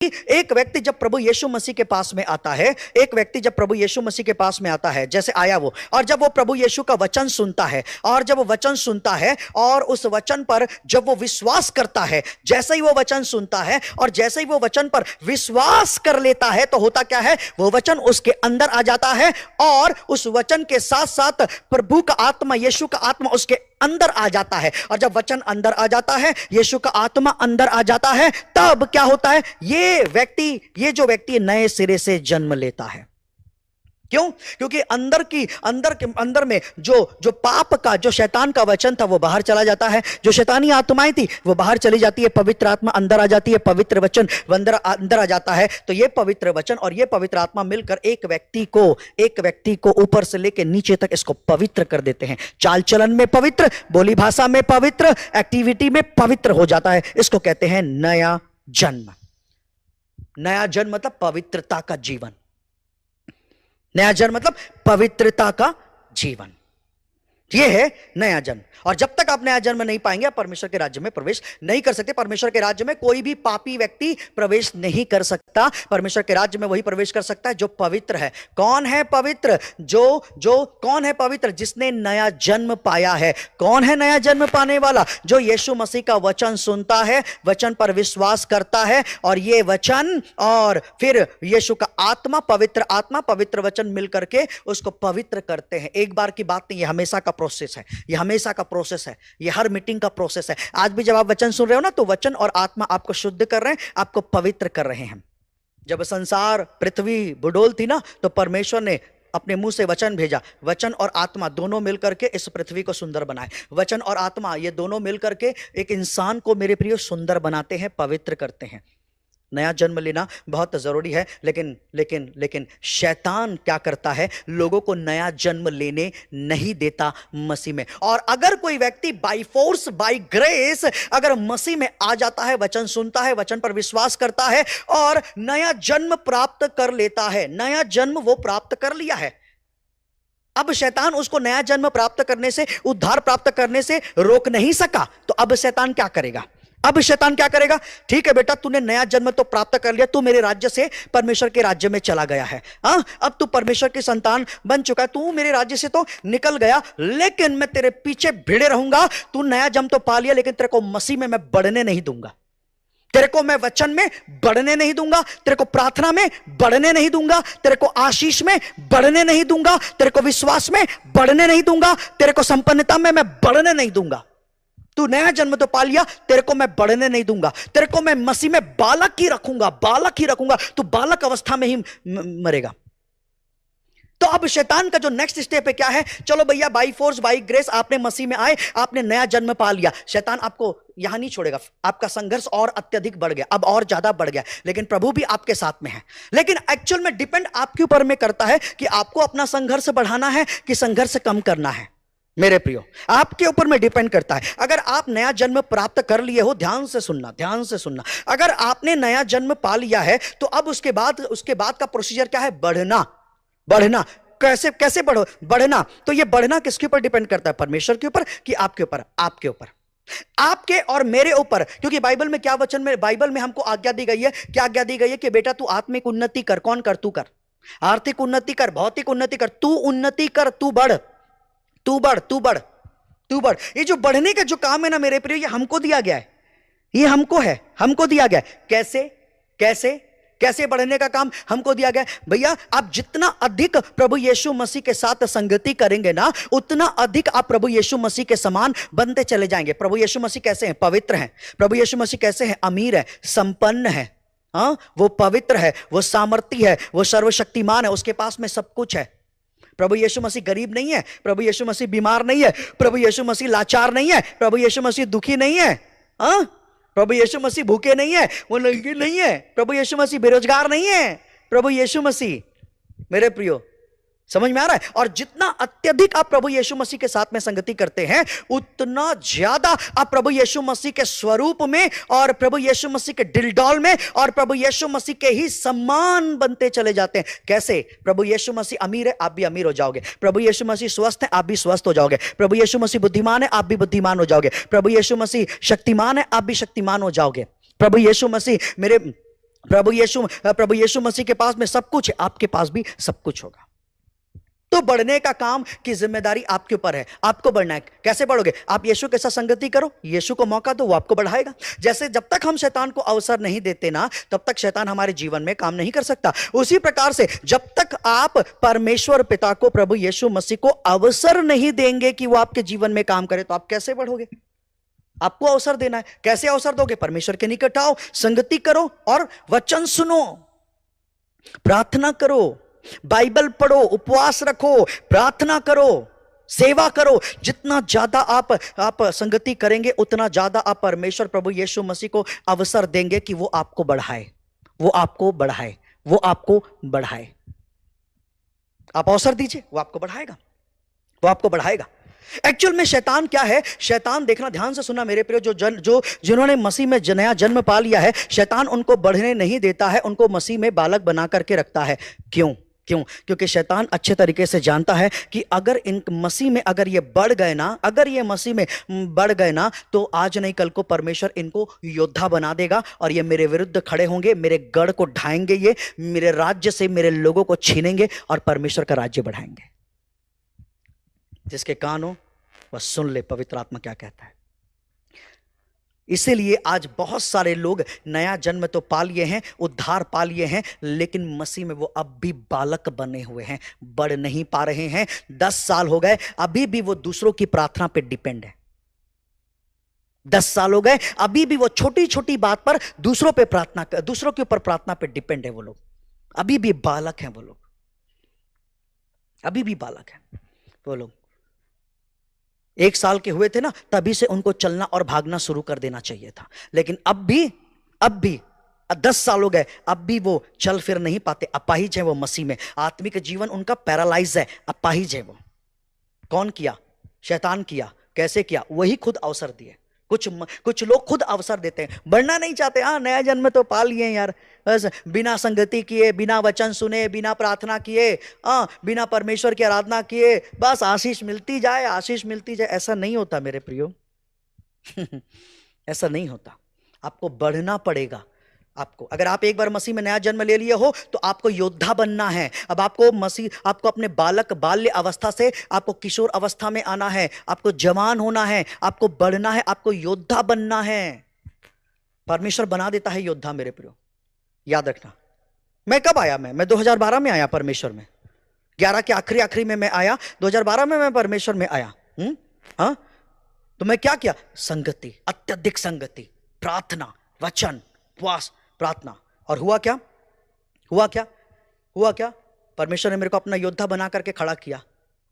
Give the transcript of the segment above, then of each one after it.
एक व्यक्ति जब प्रभु यीशु मसीह के पास में आता है, एक व्यक्ति जब प्रभु यीशु मसीह के पास में आता है, जैसे आया वो, और जब वो प्रभु यीशु का वचन सुनता है, और जब वो वचन सुनता है और उस वचन पर जब वो विश्वास करता है, जैसे ही वो वचन सुनता है और जैसे ही वो वचन पर विश्वास कर लेता है, तो होता क्या है, वो वचन उसके अंदर आ जाता है और उस वचन के साथ साथ प्रभु का आत्मा, यीशु का आत्मा उसके अंदर आ जाता है। और जब वचन अंदर आ जाता है, यीशु का आत्मा अंदर आ जाता है, तब क्या होता है, ये जो व्यक्ति नए सिरे से जन्म लेता है। क्यों? क्योंकि अंदर में जो पाप का, जो शैतान का वचन था वो बाहर चला जाता है, जो शैतानी आत्माएं थी वो बाहर चली जाती है, पवित्र आत्मा अंदर आ जाती है, पवित्र वचन अंदर आ जाता है। तो ये पवित्र वचन और ये पवित्र आत्मा मिलकर एक व्यक्ति को ऊपर से लेकर नीचे तक इसको पवित्र कर देते हैं। चाल चलन में पवित्र, बोली भाषा में पवित्र, एक्टिविटी में पवित्र हो जाता है। इसको कहते हैं नया जन्म। नया जन्म मतलब पवित्रता का जीवन। नया जन्म मतलब पवित्रता का जीवन, यह है नया जन्म। और जब तक आप नया जन्म नहीं पाएंगे, आप परमेश्वर के राज्य में प्रवेश नहीं कर सकते। परमेश्वर के राज्य में कोई भी पापी व्यक्ति प्रवेश नहीं कर सकता। परमेश्वर के राज्य में वही प्रवेश कर सकता है जो पवित्र है। कौन है पवित्र? कौन है पवित्र? जिसने नया जन्म पाया है। कौन है नया जन्म पाने वाला? जो यीशु मसीह का वचन सुनता है, वचन पर विश्वास करता है, और ये वचन और फिर यीशु का आत्मा, पवित्र वचन मिलकर के उसको पवित्र करते हैं। एक बार की बात नहीं, ये हमेशा का प्रोसेस है, ये हमेशा का प्रोसेस है, ये हर मीटिंग का प्रोसेस है। आज भी जब आप वचन सुन रहे हो ना, तो वचन और आत्मा आपको शुद्ध कर रहे हैं, आपको पवित्र कर रहे हैं। जब संसार, पृथ्वी बुडोल थी ना, तो परमेश्वर ने अपने मुंह से वचन भेजा। वचन और आत्मा दोनों मिलकर के इस पृथ्वी को सुंदर बनाए। वचन और आत्मा ये दोनों मिलकर के एक इंसान को, मेरे प्रिय, सुंदर बनाते हैं, पवित्र करते हैं। नया जन्म लेना बहुत जरूरी है, लेकिन शैतान क्या करता है, लोगों को नया जन्म लेने नहीं देता मसीह में। और अगर कोई व्यक्ति बाय फोर्स, बाय ग्रेस अगर मसीह में आ जाता है, वचन सुनता है, वचन पर विश्वास करता है और नया जन्म प्राप्त कर लेता है, नया जन्म वो प्राप्त कर लिया है, अब शैतान उसको नया जन्म प्राप्त करने से, उद्धार प्राप्त करने से रोक नहीं सका। तो अब शैतान क्या करेगा? ठीक है बेटा, तूने नया जन्म तो प्राप्त कर लिया, तू मेरे राज्य से परमेश्वर के राज्य में चला गया है। अब तू परमेश्वर की संतान बन चुका है, तू मेरे राज्य से तो निकल गया, लेकिन मैं तेरे पीछे भिड़े रहूंगा। तू नया जन्म तो पा लिया, लेकिन तेरे को मसीह में मैं बढ़ने नहीं दूंगा, तेरे को मैं वचन में बढ़ने नहीं दूंगा, तेरे को प्रार्थना में बढ़ने नहीं दूंगा, तेरे को आशीष में बढ़ने नहीं दूंगा, तेरे को विश्वास में बढ़ने नहीं दूंगा, तेरे को संपन्नता में मैं बढ़ने नहीं दूंगा। तू नया जन्म तो पा लिया, तेरे को मैं बढ़ने नहीं दूंगा, तेरे को मैं मसीह में बालक ही रखूंगा, तू बालक अवस्था में ही मरेगा। तो अब शैतान का जो नेक्स्ट स्टेप है क्या है? चलो भैया, बाई फोर्स, बाई ग्रेस आपने मसीह में आए, आपने नया जन्म पा लिया। शैतान आपको यहां नहीं छोड़ेगा, आपका संघर्ष और अत्यधिक बढ़ गया, अब और ज्यादा बढ़ गया, लेकिन प्रभु भी आपके साथ में है। लेकिन एक्चुअल में डिपेंड आपके ऊपर में करता है कि आपको अपना संघर्ष बढ़ाना है कि संघर्ष कम करना है। मेरे प्रियो, आपके ऊपर में डिपेंड करता है। अगर आप नया जन्म प्राप्त कर लिए हो, ध्यान से सुनना, अगर आपने नया जन्म पा लिया है, तो अब उसके बाद का प्रोसीजर क्या है? बढ़ना। कैसे बढ़ना? तो ये बढ़ना किसके ऊपर डिपेंड करता है? परमेश्वर के ऊपर कि आपके ऊपर? आपके और मेरे ऊपर। क्योंकि बाइबल में क्या वचन में, बाइबल में हमको आज्ञा दी गई है, क्या आज्ञा दी गई है? कि बेटा तू आत्मिक उन्नति कर। कौन कर? तू कर। आर्थिक उन्नति कर, भौतिक उन्नति कर, तू उन्नति कर, तू बढ़। ये जो बढ़ने का जो काम है ना मेरे प्रिय, ये हमको दिया गया है, ये हमको दिया गया है। कैसे बढ़ने का काम हमको दिया गया है? भैया, आप जितना अधिक प्रभु यीशु मसीह के साथ संगति करेंगे ना, उतना अधिक आप प्रभु यीशु मसीह के समान बनते चले जाएंगे। प्रभु यीशु मसीह कैसे हैं? पवित्र हैं। प्रभु यीशु मसीह कैसे हैं? अमीर है, संपन्न है, वो पवित्र है, वो सामर्थी है, वो सर्वशक्तिमान है, उसके पास में सब कुछ है। प्रभु यीशु मसीह गरीब नहीं है, प्रभु यीशु मसीह बीमार नहीं है, प्रभु यीशु मसीह लाचार नहीं है, प्रभु यीशु मसीह दुखी नहीं है, प्रभु यीशु मसीह भूखे नहीं है, वो नंगे नहीं है, प्रभु यीशु मसीह बेरोजगार नहीं है। प्रभु यीशु मसीह, मेरे प्रियो, समझ में आ रहा है? और जितना अत्यधिक आप प्रभु यीशु मसीह के साथ में संगति करते हैं, उतना ज्यादा आप प्रभु यीशु मसीह के स्वरूप में और प्रभु यीशु मसीह के दिलडौल में और प्रभु यीशु मसीह के ही समान बनते चले जाते हैं। कैसे? प्रभु यीशु मसीह अमीर है, आप भी अमीर हो जाओगे। प्रभु यीशु मसीह स्वस्थ है, आप भी स्वस्थ हो जाओगे। प्रभु यीशु मसीह बुद्धिमान है, आप भी बुद्धिमान हो जाओगे। प्रभु यीशु मसीह शक्तिमान है, आप भी शक्तिमान हो जाओगे। प्रभु यीशु मसीह प्रभु यीशु मसीह के पास में सब कुछ है, आपके पास भी सब कुछ होगा। तो बढ़ने का काम की जिम्मेदारी आपके ऊपर है, आपको बढ़ना है। कैसे बढ़ोगे? आप यीशु के साथ संगति करो, यीशु को मौका दो, वो आपको बढ़ाएगा। जैसे जब तक हम शैतान को अवसर नहीं देते ना, तब तक शैतान हमारे जीवन में काम नहीं कर सकता। उसी प्रकार से जब तक आप परमेश्वर पिता को, प्रभु यीशु मसीह को अवसर नहीं देंगे कि वो आपके जीवन में काम करे, तो आप कैसे बढ़ोगे? आपको अवसर देना है। कैसे अवसर दोगे? परमेश्वर के निकट आओ, संगति करो और वचन सुनो, प्रार्थना करो, बाइबल पढ़ो, उपवास रखो, प्रार्थना करो, सेवा करो। जितना ज्यादा आप संगति करेंगे, उतना ज्यादा आप परमेश्वर प्रभु यीशु मसीह को अवसर देंगे कि वो आपको बढ़ाए, वो आपको बढ़ाए, वो आपको बढ़ाए। आप अवसर दीजिए, वो आपको बढ़ाएगा, वो आपको बढ़ाएगा। एक्चुअल में शैतान क्या है? शैतान, देखना ध्यान से सुना मेरे प्रिय, जिन्होंने मसीह में नया जन्म पा लिया है, शैतान उनको बढ़ने नहीं देता है, उनको मसीह में बालक बना करके रखता है। क्यों? क्योंकि शैतान अच्छे तरीके से जानता है कि अगर इन मसीह में अगर ये बढ़ गए ना, अगर ये मसीह में बढ़ गए ना, तो आज नहीं कल को परमेश्वर इनको योद्धा बना देगा और ये मेरे विरुद्ध खड़े होंगे, मेरे गढ़ को ढाएंगे, ये मेरे राज्य से मेरे लोगों को छीनेंगे और परमेश्वर का राज्य बढ़ाएंगे। जिसके कान हो वह सुन ले, पवित्र आत्मा क्या कहता है। इसीलिए आज बहुत सारे लोग नया जन्म तो पा लिए हैं, उद्धार पा लिए हैं, लेकिन मसीह में वो अब भी बालक बने हुए हैं, बढ़ नहीं पा रहे हैं। 10 साल हो गए, अभी भी वो दूसरों की प्रार्थना पे डिपेंड है। 10 साल हो गए, अभी भी वो छोटी छोटी बात पर दूसरों के ऊपर प्रार्थना पे डिपेंड है। वो लोग अभी भी बालक हैं, वो लोग अभी भी बालक हैं। वो लोग 1 साल के हुए थे ना, तभी से उनको चलना और भागना शुरू कर देना चाहिए था, लेकिन अब भी 10 साल हो गए, अब भी वो चल फिर नहीं पाते, अपाहिज है वो मसीह में। आत्मिक जीवन उनका पैरालाइज है, अपाहिज है वो। कौन किया? शैतान किया। कैसे किया? वही खुद अवसर दिए। कुछ लोग खुद अवसर देते हैं, बढ़ना नहीं चाहते। हाँ, नया जन्म तो पा लिए यार, बस बिना संगति किए, बिना वचन सुने, बिना प्रार्थना किए, बिना परमेश्वर की आराधना किए, बस आशीष मिलती जाए, आशीष मिलती जाए। ऐसा नहीं होता मेरे प्रियो। ऐसा नहीं होता। आपको बढ़ना पड़ेगा। आपको, अगर आप एक बार मसीह में नया जन्म ले लिए हो, तो आपको योद्धा बनना है। अब आपको अपने बाल्य अवस्था से आपको किशोर अवस्था में आना है, आपको जवान होना है, आपको बढ़ना है, आपको योद्धा बनना है। परमेश्वर बना देता है योद्धा मेरे प्रियो, याद रखना। मैं कब आया? मैं 2012 में आया परमेश्वर में। 11 के आखिरी में मैं आया, 2012 में मैं परमेश्वर में आया। हाँ, तो मैं क्या किया? संगति, अत्यधिक संगति, प्रार्थना, वचन, उपवास, प्रार्थना। और हुआ क्या? परमेश्वर ने मेरे को अपना योद्धा बना करके खड़ा किया।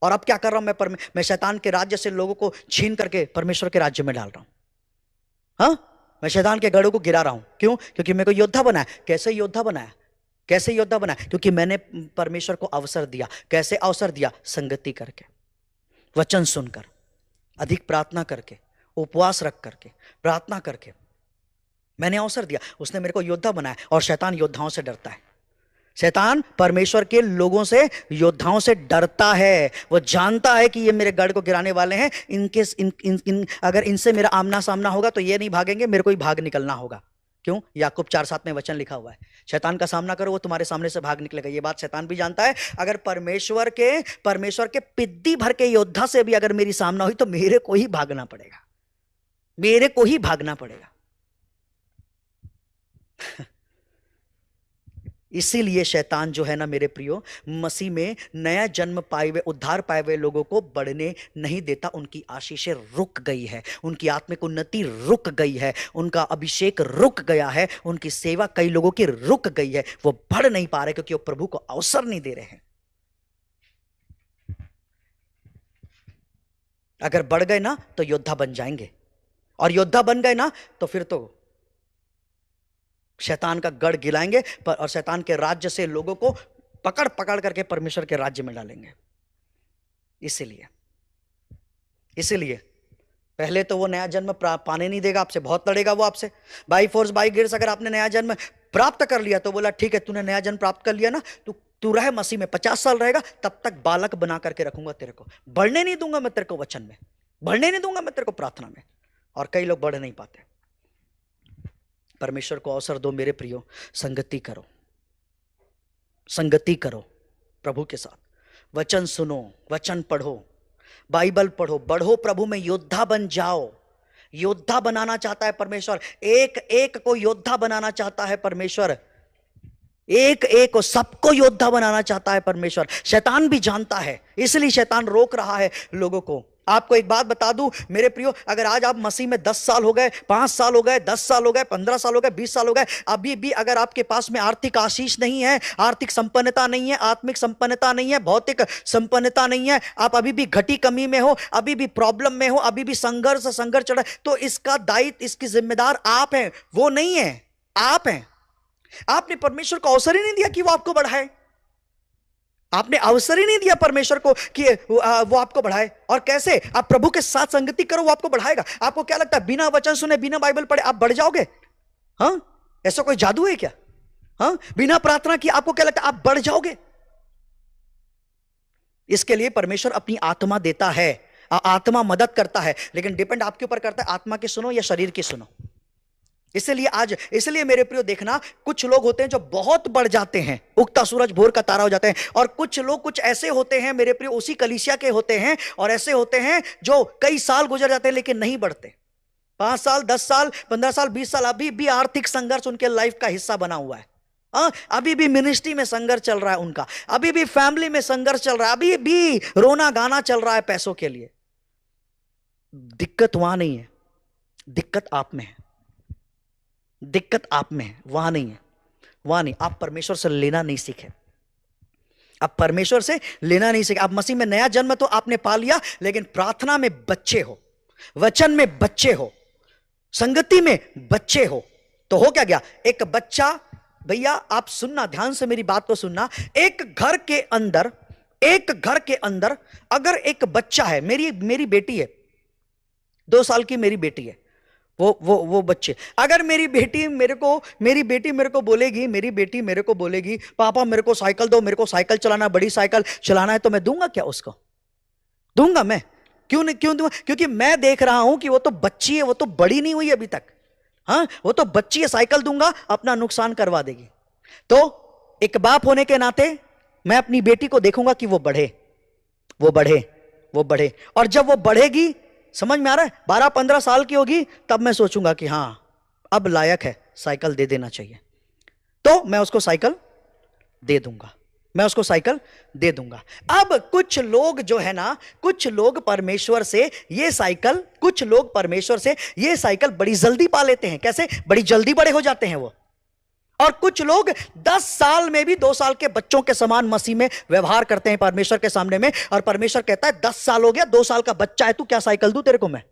और अब क्या कर रहा हूं मैं शैतान के राज्य से लोगों को छीन करके परमेश्वर के राज्य में डाल रहा हूं। हाँ, मैं शैतान के गढ़ों को गिरा रहा हूं। क्यों? क्योंकि मेरे को योद्धा बनाया। कैसे योद्धा बनाया? क्योंकि मैंने परमेश्वर को अवसर दिया। कैसे अवसर दिया? संगति करके, वचन सुनकर, अधिक प्रार्थना करके, उपवास रख करके, प्रार्थना करके मैंने अवसर दिया। उसने मेरे को योद्धा बनाया। और शैतान योद्धाओं से डरता है। शैतान परमेश्वर के लोगों से, योद्धाओं से डरता है। वो जानता है कि ये मेरे गढ़ को गिराने वाले हैं। अगर इनसे मेरा आमना सामना होगा तो ये नहीं भागेंगे, मेरे को ही भाग निकलना होगा। क्यों? याकूब 4:7 में वचन लिखा हुआ है, शैतान का सामना करो, वो तुम्हारे सामने से भाग निकलेगा। ये बात शैतान भी जानता है। अगर परमेश्वर के पिद्दी भर के योद्धा से भी अगर मेरी सामना हुई, तो मेरे को ही भागना पड़ेगा। इसीलिए शैतान जो है ना मेरे प्रियो, मसीह में नया जन्म पाए हुए, उद्धार पाए हुए लोगों को बढ़ने नहीं देता। उनकी आशीषें रुक गई है, उनकी आत्मिक उन्नति रुक गई है, उनका अभिषेक रुक गया है, उनकी सेवा कई लोगों की रुक गई है। वो बढ़ नहीं पा रहे क्योंकि वो प्रभु को अवसर नहीं दे रहे हैं। अगर बढ़ गए ना तो योद्धा बन जाएंगे, और योद्धा बन गए ना तो फिर तो शैतान का गढ़ गिलाएंगे और शैतान के राज्य से लोगों को पकड़ करके परमेश्वर के राज्य में डालेंगे। इसीलिए पहले तो वो नया जन्म पाने नहीं देगा आपसे, बहुत लड़ेगा वो आपसे। बाई फोर्स बाई गिर्स अगर आपने नया जन्म प्राप्त कर लिया तो बोला ठीक है, तूने नया जन्म प्राप्त कर लिया ना, तू रहे मसीह में, 50 साल रहेगा, तब तक बालक बना करके रखूंगा तेरे को। बढ़ने नहीं दूंगा मैं तेरे को वचन में, बढ़ने नहीं दूंगा मैं तेरे को प्रार्थना में। और कई लोग बढ़ नहीं पाते। परमेश्वर को अवसर दो मेरे प्रियो, संगति करो, संगति करो प्रभु के साथ, वचन सुनो, वचन पढ़ो, बाइबल पढ़ो, बढ़ो प्रभु में, योद्धा बन जाओ। योद्धा बनाना चाहता है परमेश्वर, एक एक को योद्धा बनाना चाहता है परमेश्वर, एक एक को, सबको योद्धा बनाना चाहता है परमेश्वर। शैतान भी जानता है, इसलिए शैतान रोक रहा है लोगों को। आपको एक बात बता दूं मेरे प्रियो, अगर आज आप मसीह में 10 साल हो गए, 5 साल हो गए, 10 साल हो गए, 15 साल हो गए, 20 साल हो गए, अभी भी अगर आपके पास में आर्थिक आशीष नहीं है, आर्थिक संपन्नता नहीं है, आत्मिक संपन्नता नहीं है, भौतिक संपन्नता नहीं है, आप अभी भी घटी कमी में हो, अभी भी प्रॉब्लम में हो, अभी भी संघर्ष चल रहा है, तो इसका दायित्व, इसकी जिम्मेदार आप हैं, वो नहीं है, आप हैं। आपने परमेश्वर को अवसर ही नहीं दिया कि वो आपको बढ़ाए। आपने अवसर ही नहीं दिया परमेश्वर को कि वो आपको बढ़ाए। और कैसे? आप प्रभु के साथ संगति करो, वो आपको बढ़ाएगा। आपको क्या लगता है बिना वचन सुने, बिना बाइबल पढ़े आप बढ़ जाओगे? हाँ, ऐसा कोई जादू है क्या? हाँ, बिना प्रार्थना की आपको क्या लगता है आप बढ़ जाओगे? इसके लिए परमेश्वर अपनी आत्मा देता है, आत्मा मदद करता है, लेकिन डिपेंड आपके ऊपर करता है आत्मा की सुनो या शरीर की सुनो। इसलिए मेरे प्रियो देखना, कुछ लोग होते हैं जो बहुत बढ़ जाते हैं, उगता सूरज भोर का तारा हो जाते हैं, और कुछ लोग कुछ ऐसे होते हैं मेरे प्रियो, उसी कलीसिया के होते हैं, और ऐसे होते हैं जो कई साल गुजर जाते हैं लेकिन नहीं बढ़ते। 5 साल, 10 साल, 15 साल, 20 साल, अभी भी आर्थिक संघर्ष उनके लाइफ का हिस्सा बना हुआ है। अभी भी मिनिस्ट्री में संघर्ष चल रहा है उनका, अभी भी फैमिली में संघर्ष चल रहा है, अभी भी रोना गाना चल रहा है पैसों के लिए। दिक्कत वहां नहीं है, दिक्कत आप में है, दिक्कत आप में है, वहां नहीं है, वहां नहीं। आप परमेश्वर से लेना नहीं सीखे, आप परमेश्वर से लेना नहीं सीखे। आप मसीह में नया जन्म तो आपने पा लिया, लेकिन प्रार्थना में बच्चे हो, वचन में बच्चे हो, संगति में बच्चे हो, तो हो क्या गया? एक बच्चा, भैया आप सुनना, ध्यान से मेरी बात को सुनना, एक घर के अंदर अगर एक बच्चा है, मेरी बेटी है, 2 साल की मेरी बेटी है, वो बच्चे, अगर मेरी बेटी मेरे को बोलेगी पापा मेरे को साइकिल दो, मेरे को साइकिल चलाना, बड़ी साइकिल चलाना है, तो मैं दूंगा क्या उसको? दूंगा मैं? क्यों दूंगा? क्योंकि मैं देख रहा हूं कि वो तो बच्ची है, वो तो बड़ी नहीं हुई अभी तक। हाँ, वो तो बच्ची है, साइकिल दूंगा अपना नुकसान करवा देगी। तो एक बाप होने के नाते मैं अपनी बेटी को देखूंगा कि वो बढ़े, और जब वो बढ़ेगी, समझ में आ रहा है, 12-15 साल की होगी, तब मैं सोचूंगा कि हां अब लायक है, साइकिल दे देना चाहिए, तो मैं उसको साइकिल दे दूंगा, अब कुछ लोग जो है ना, कुछ लोग परमेश्वर से ये साइकिल बड़ी जल्दी पा लेते हैं। कैसे? बड़ी जल्दी बड़े हो जाते हैं वो। और कुछ लोग 10 साल में भी 2 साल के बच्चों के समान मसीह में व्यवहार करते हैं परमेश्वर के सामने में, और परमेश्वर कहता है 10 साल हो गया, 2 साल का बच्चा है तू, क्या साइकिल दूं तेरे को मैं?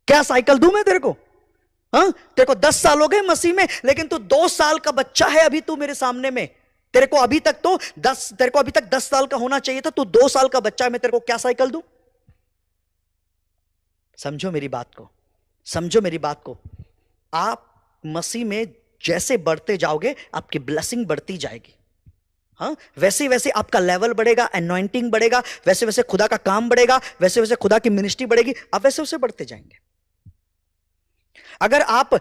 क्या साइकिल दूं मैं तेरे को? हाँ, तेरे को 10 साल हो गए मसीह में, लेकिन तू 2 साल का बच्चा है अभी तू मेरे सामने में। तेरे को अभी तक 10 साल का होना चाहिए था, तू 2 साल का बच्चा है, मैं तेरे को क्या साइकिल दूं? समझो मेरी बात को। आप मसीह में जैसे बढ़ते जाओगे, आपकी ब्लेसिंग बढ़ती जाएगी। हाँ, वैसे वैसे आपका लेवल बढ़ेगा, एनॉइंटिंग बढ़ेगा, वैसे वैसे खुदा का काम बढ़ेगा, वैसे वैसे खुदा की मिनिस्ट्री बढ़ेगी, आप वैसे वैसे बढ़ते जाएंगे। अगर आप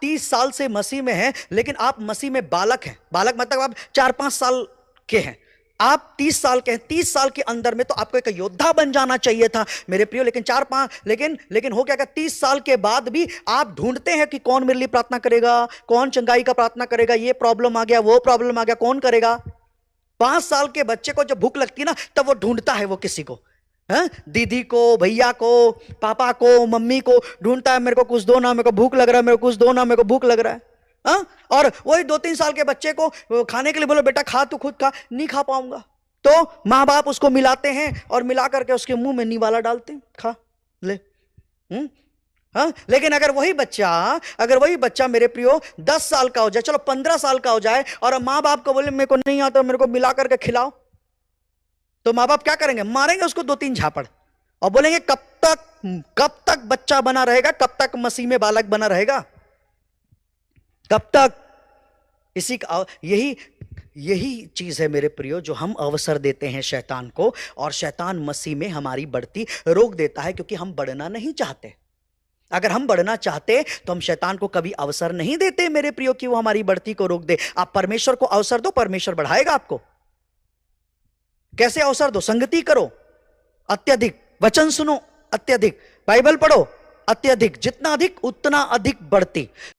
30 साल से मसीह में हैं, लेकिन आप मसीह में बालक हैं, बालक मतलब आप 4-5 साल के हैं, आप 30 साल के हैं, 30 साल के अंदर में तो आपको एक योद्धा बन जाना चाहिए था मेरे प्रियो, लेकिन 4-5 लेकिन हो क्या, 30 साल के बाद भी आप ढूंढते हैं कि कौन मेरे लिए प्रार्थना करेगा, कौन चंगाई का प्रार्थना करेगा, ये प्रॉब्लम आ गया, वो प्रॉब्लम आ गया, कौन करेगा? 5 साल के बच्चे को जब भूख लगती है ना, तब वो ढूंढता है वो किसी को, दीदी को, भैया को, पापा को, मम्मी को ढूंढता है, मेरे को कुछ दो ना, मेरे को भूख लग रहा है, मेरे को कुछ दो ना, मेरे को भूख लग रहा है। और वही 2-3 साल के बच्चे को खाने के लिए बोलो बेटा खा, तू खुद खा, नहीं खा पाऊंगा, तो माँ बाप उसको मिलाते हैं और मिला करके उसके मुंह में निवाला डालते हैं, खा ले। लेकिन अगर वही बच्चा मेरे प्रियो 10 साल का हो जाए, चलो 15 साल का हो जाए, और माँ बाप को बोले मेरे को नहीं आता, मेरे को मिला करके खिलाओ, तो माँ बाप क्या करेंगे? मारेंगे उसको 2-3 झापड़ और बोलेंगे कब तक बच्चा बना रहेगा, कब तक मसीह में बालक बना रहेगा, कब तक? यही चीज है मेरे प्रियो, जो हम अवसर देते हैं शैतान को, और शैतान मसीह में हमारी बढ़ती रोक देता है, क्योंकि हम बढ़ना नहीं चाहते। अगर हम बढ़ना चाहते तो हम शैतान को कभी अवसर नहीं देते मेरे प्रियो कि वो हमारी बढ़ती को रोक दे। आप परमेश्वर को अवसर दो, परमेश्वर बढ़ाएगा आपको। कैसे अवसर दो? संगति करो अत्यधिक, वचन सुनो अत्यधिक, बाइबल पढ़ो अत्यधिक, जितना अधिक उतना अधिक बढ़ती।